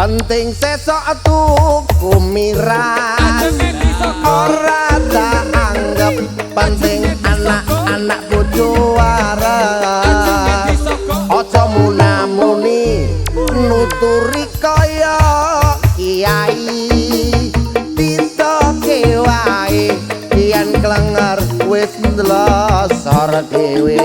penting sesok tuku miras ora tak anggap penting anak-anak bojo waras aja munamuni nuturi kaya kiai ditoke wae yen klenger wis ndelosor dhewe